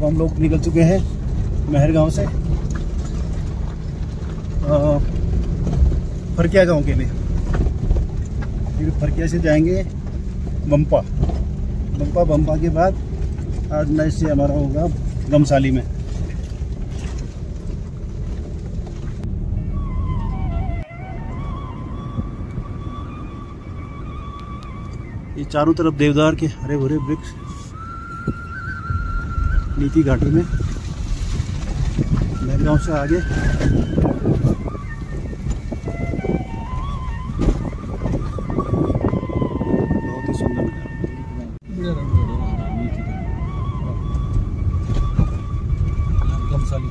हम लोग निकल चुके हैं मेहरगांव से फरकिया गांव के लिए। फिर फरकिया से जाएंगे बम्पा। बम्पा के बाद आज नेक्स्ट से हमारा होगा गमसाली में। ये चारों तरफ देवदार के हरे भरे वृक्ष नीति घाटी में। मेहरगांव से आगे बहुत ही सुंदर गमसाली।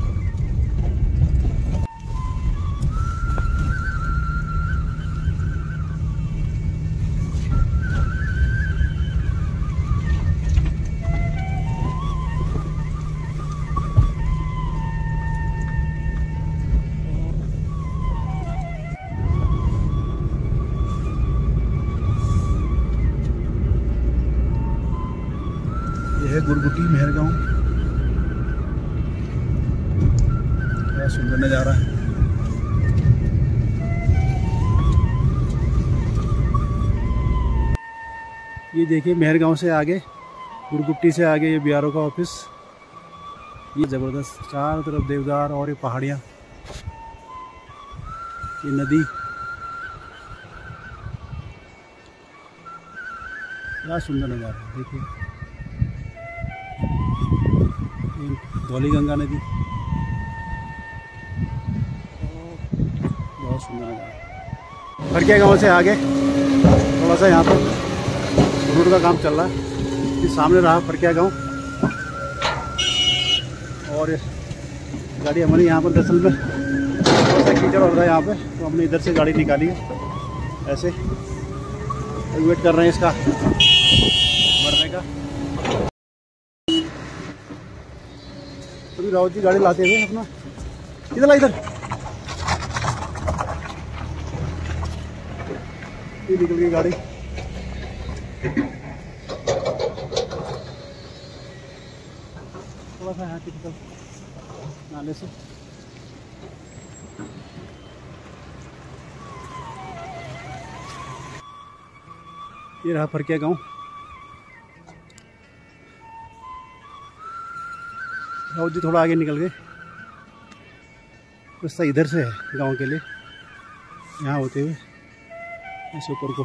है गुरगुटी मेहरगांव। बड़ा सुंदर नज़ारा है। ये देखिए मेहरगांव से आगे, गुरगुट्टी से आगे ये बीआरओ का ऑफिस। ये ज़बरदस्त चारों तरफ देवदार और ये पहाड़ियाँ, ये नदी। बड़ा सुंदर नज़ारा है। देखिए धौली गंगा नदी, बहुत सुंदर नज़ारा। फरकिया गांव से आगे थोड़ा सा यहाँ पर रोड का काम चल रहा है। ये सामने रहा फरकिया गांव और गाड़ी हमारी यहाँ पर दरअसल में थोड़ा सा कीचड़ हो रहा है यहाँ पे, तो हमने इधर से गाड़ी निकाली है। ऐसे वेट कर रहे हैं इसका भरने का। अभी रावत जी गाड़ी लाते हुए अपना इधर ला, इधर ये निकल गई गाड़ी। थोड़ा सा यहाँ टिपिकल नाले से ये रहा फरकिया गांव। रावत जी थोड़ा आगे निकल गए। रास्ता इधर से है गांव के लिए, यहाँ होते हुए ऐसे ऊपर को।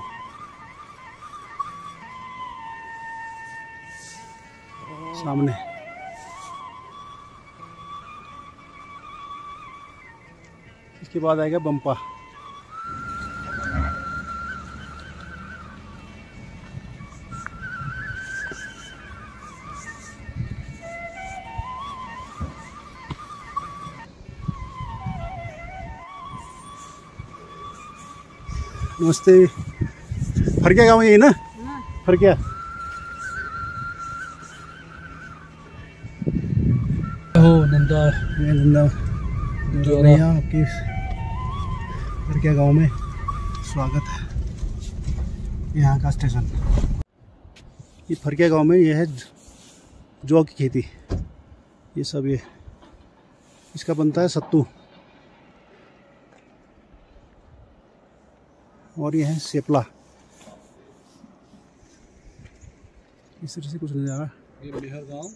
सामने इसके बाद आएगा बम्पा। नमस्ते। फरकिया गाँव यही ना? फरकिया हो नंदा आपकी फरकिया गाँव में स्वागत है। यहाँ का स्टेशन। ये फरकिया गाँव में ये है जौ की खेती। ये सब ये इसका बनता है सत्तू। और ये है सेपला। इस तरह से कुछ नज़ारा। ये मेहरगांव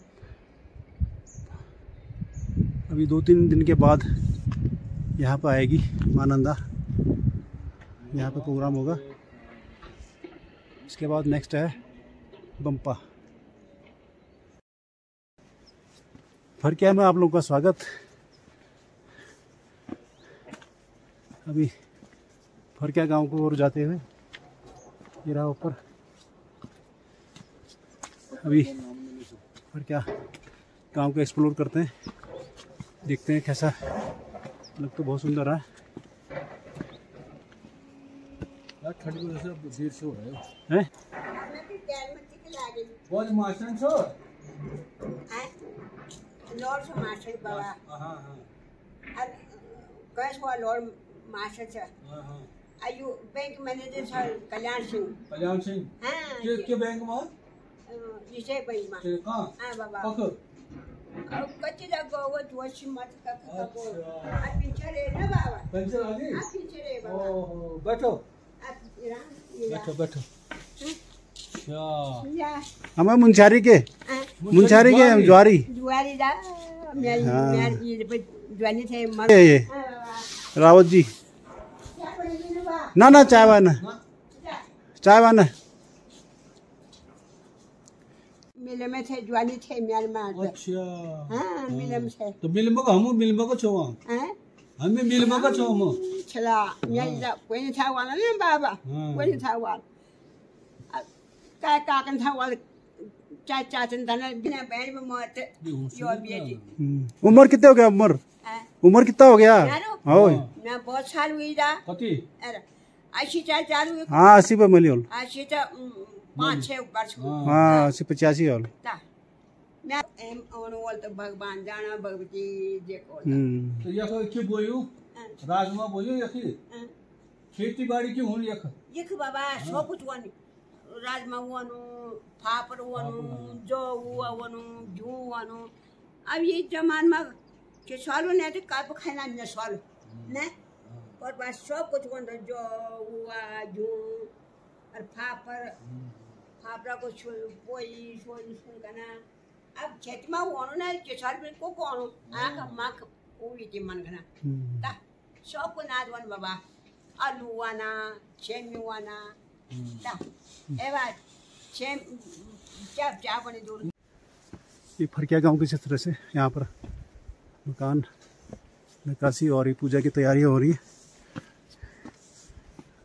अभी 2-3 दिन के बाद यहाँ पर आएगी मानंदा। यहाँ पे प्रोग्राम होगा। इसके बाद नेक्स्ट है बम्पा। फरकिया में आप लोगों का स्वागत। अभी फरकिया गांव को और जाते हुए ये रहा ऊपर। अभी फरकिया गांव को एक्सप्लोर करते हैं, देखते हैं कैसा। लग तो बहुत सुंदर है। ठंड की वजह से देर से हो रहा है। आयु bank manager sir Kalyan Singh हां के बैंक में विजय बैंक में हां बाबा अब कच्ची लगो वो जोशी मत का को आप पीछे रे ना बाबा पेंशन आ गई आप पीछे रे बाबा ओहो बैठो आप इरान बैठो बैठो या हमें मुंशारी के हम ज्वारी जुआरी दा मैं ये पे ज्वारी थे मर ये रावत जी ना चाय वाना मिले में थे ज्वारी थे म्यांमार में अच्छा हाँ मिले में थे तो मिल मगा छो हैं हमें मिल मगा छो हम चला मैं जा कोई नहीं था वाला नहीं बाबा कोई नहीं था वाला काय काकन था वाला चाचा चंदन बिना बहन में मौत यो बेटी उम्र कितने हो गया उम्र कितना हो गया हाँ मैं बहुत साल हुई था कति अरे 80 साल हुई हाँ 80 पे मिलियन 80 तो 5-6 वर्ष हाँ 80-85 होल मैं एम ओनवल तो भगवान जाना भगवती जे को तो यख के बोयू राजमा बोयू यख खेती बाड़ी की हुन यख बाबा सब कुछ वन राजमा वनु फापर वनु जो वनु जू वनु अब ये जमान में के सालो ने तो काप खाना न सालो ने और बस सब कुछ वन जो हुआ जू और फापरा को पोई सोन करना अब खेत में वनु ना के साल में को कोन आंख माख पूरी के मन करना ता सब को नाद वन बाबा आलू वाना छेमी वाना ता एवा छेम क्या बने दूर ये फरकिया गांव के क्षेत्र से यहाँ पर मकान नक्काशी और ये पूजा की तैयारी हो रही है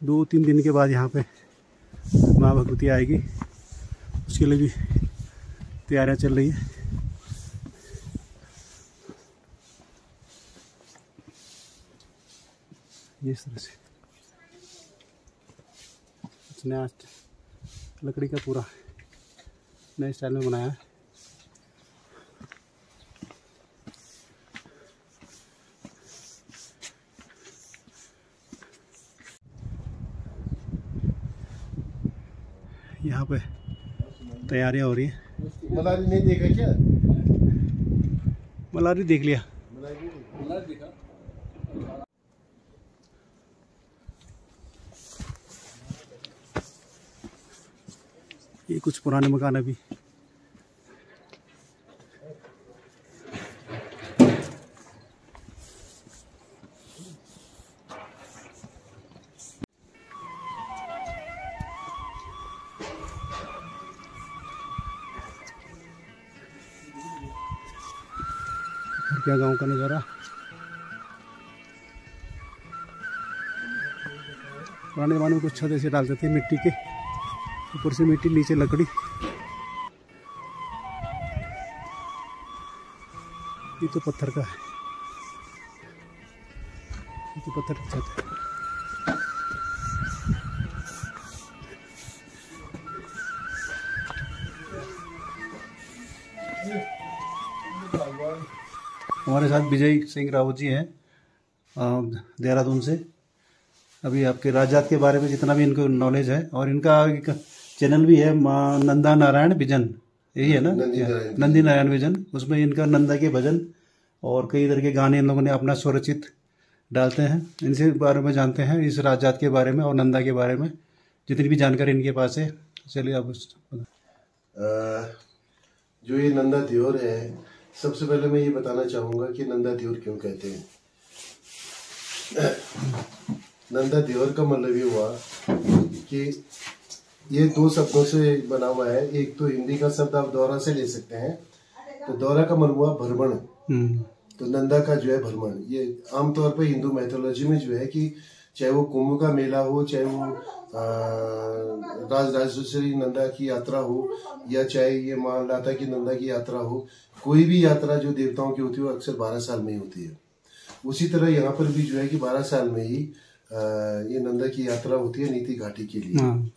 2-3 दिन के बाद यहाँ पे माँ भगवती आएगी उसके लिए भी तैयारियां चल रही है। इस तरह से नया लकड़ी का पूरा नए स्टाइल में बनाया है। यहाँ पे तैयारियां हो रही है। मलारी नहीं देखा क्या? मलारी देख लिया। मलारी देखा। ये कुछ पुराने मकान अभी क्या गांव का नज़ारा। पुराने ज़माने में कुछ छत ऐसे डालते थे मिट्टी के, ऊपर से मिट्टी नीचे लकड़ी। ये तो पत्थर का है, ये तो पत्थर की छत है। हमारे साथ विजय सिंह रावत जी हैं देहरादून से। अभी आपके राजात के बारे में जितना भी इनको नॉलेज है, और इनका एक चैनल भी है नंदा नारायण विजन, यही है ना, नंदी नारायण विजन। उसमें इनका नंदा के भजन और कई तरह के गाने इन लोगों ने अपना स्वरचित डालते हैं। इनसे बारे में जानते हैं, इस राजात के बारे में और नंदा के बारे में जितनी भी जानकारी इनके पास है। चलिए आप जो ये नंदा त्योर है, सबसे पहले मैं ये बताना चाहूँगा कि नंदा त्योर क्यों कहते हैं। नंदा त्योर का मतलब ये हुआ कि ये 2 शब्दों से बना हुआ है। एक तो हिंदी का शब्द आप दौरा से ले सकते हैं, तो दौरा का मतलब हुआ भ्रमण, तो नंदा का जो है भ्रमण। ये आमतौर पर हिंदू मैथोलॉजी में जो है कि चाहे वो कुंभ का मेला हो, चाहे वो राजराजेश्वरी नंदा की यात्रा हो, या चाहे ये माँ लाता की नंदा की यात्रा हो, कोई भी यात्रा जो देवताओं की होती है वो अक्सर 12 साल में ही होती है। उसी तरह यहाँ पर भी जो है कि 12 साल में ही ये नंदा की यात्रा होती है नीति घाटी के लिए।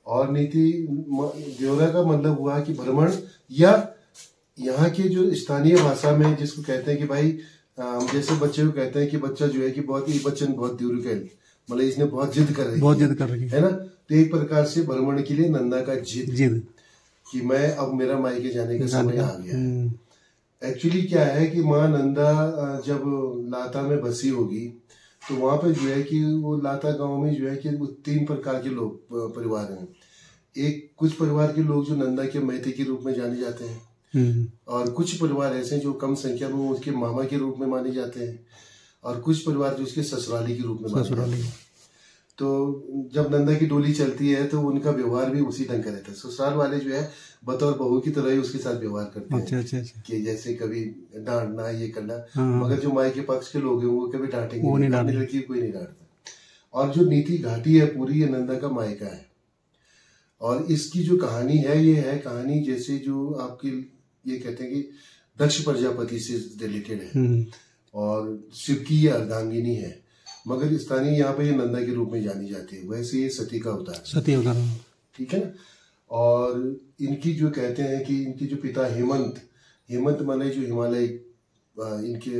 और नीति ब्योरा का मतलब हुआ कि भ्रमण, या यहाँ के जो स्थानीय भाषा में जिसको कहते हैं कि भाई जैसे बच्चे को कहते हैं कि बच्चा जो है कि बहुत ही बच्चन बहुत दूर के, मतलब इसने बहुत जिद कर रही है ना। तो एक प्रकार से भ्रमण के लिए नंदा का जिद कि मैं अब मेरा मायके जाने का समय आ गया है। एक्चुअली क्या है कि माँ नंदा जब लाता में बसी होगी तो वहां पे जो है कि वो लाता गांव में जो है कि वो 3 प्रकार के लोग परिवार हैं। एक कुछ परिवार के लोग जो नंदा के महते के रूप में जाने जाते हैं, और कुछ परिवार ऐसे जो कम संख्या में उसके मामा के रूप में माने जाते हैं, और कुछ परिवार जो उसके ससुराली के रूप में माने जाते हैं। तो जब नंदा की डोली चलती है तो उनका व्यवहार भी उसी ढंग का रहता है। ससुराल वाले जो है बतौर बहू की तरह ही उसके साथ व्यवहार करते हैं। अच्छा। कि जैसे कभी डांटना, ये करना। मगर जो माई के पक्ष के लोग हैं वो कभी डांटेंगे नहीं, अपनी लड़की कोई नहीं डांटता। और जो नीति घाटी है पूरी, ये नंदा का मायका है। और इसकी जो कहानी है, ये है कहानी जैसे जो आपकी ये कहते हैं कि दक्ष प्रजापति से रिलेटेड है, और शिव की ये अर्धांगिनी है, मगर स्थानीय यहाँ पे ये नंदा के रूप में जानी जाती है। वैसे ये सती का अवतार, सती अवतार, ठीक है ना। और इनकी जो कहते हैं कि इनके जो पिता हेमंत माने जो हिमालय, इनके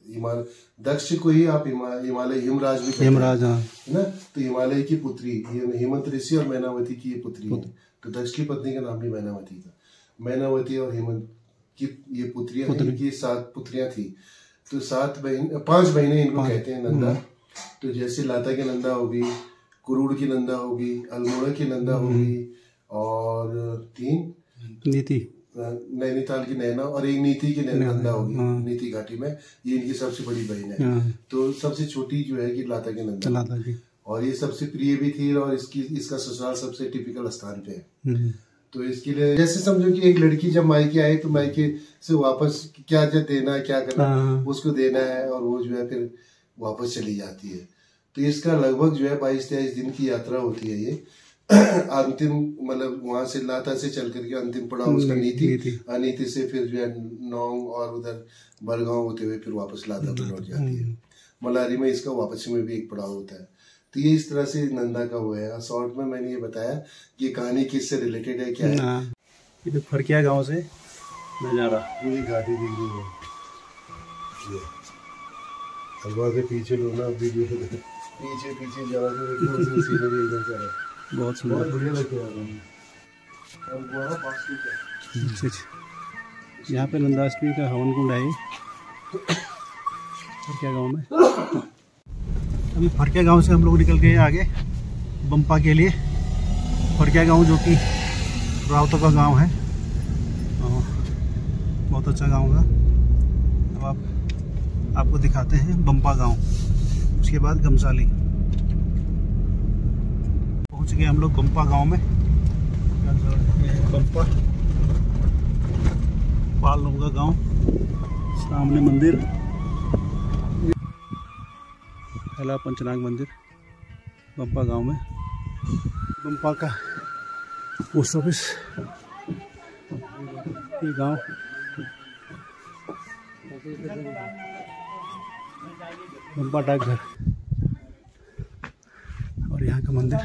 हिमालय दक्ष को ही आप हिमालय हिमराज भी कहते हैं, है ना। तो हिमालय की पुत्री हेमंत ऋषि और मैनावती की ये पुत्री है। तो दक्ष की पत्नी का नाम भी मैनावती था। मैनावती और हेमंत की ये पुत्रियां, इनकी 7 पुत्रियां थी। तो 5 बहनें इनको कहते हैं नंदा। तो जैसे लाता की नंदा होगी, कुरूड़ की नंदा होगी, अल्मोड़ा की नंदा होगी, और 3 नीति नैनीताल की नैना, और एक नीति की नंदा होगी नीति घाटी में। ये इनकी सबसे बड़ी बहन है। तो सबसे छोटी जो है कि लाता की नंदा, और ये सबसे प्रिय भी थी, और इसका ससुराल सबसे टिपिकल स्थान पे है। तो इसके लिए जैसे समझो कि एक लड़की जब मायके आए तो मायके से वापस क्या देना है, क्या करना उसको देना है, और वो जो है फिर वापस चली जाती है। तो इसका लगभग जो है 22-23 दिन की यात्रा होती है। ये अंतिम मतलब वहां से लाता से चल करके अंतिम पड़ाव उसका नीति से फिर जो है नौंग और उधर बलगांव होते हुए फिर वापस लाता पर लौट जाती है। मलारी में इसका वापसी में भी एक पड़ाव होता है। तो ये इस तरह से नंदा का हुआ है। शॉर्ट में मैंने ये बताया कि कहानी किससे रिलेटेड है, क्या है। ये फरकिया गांव से नजारा पूरी घाटी दिख रही है। हलवा के पीछे लो ना वीडियो, पीछे जा रहा है, बहुत सुंदर, बढ़िया लग रहा है। यहाँ पे नंदाष्टमी का हवन कुंड है फरकिया गांव में। अभी फरकिया गांव से हम लोग निकल गए आगे बम्पा के लिए। फरकिया गांव जो कि रावतों का गांव है, बहुत अच्छा गांव है। अब आपको दिखाते हैं बम्पा गांव, उसके बाद गमसाली। पहुंच गए हम लोग बम्पा गांव में। बम्पा पाल लोगों का गांव, सामने मंदिर, पहला पंचनाग मंदिर बम्पा गांव में। बम्पा का पोस्ट ऑफिस, ये गांव, बम्पा डाकघर, और यहाँ का मंदिर।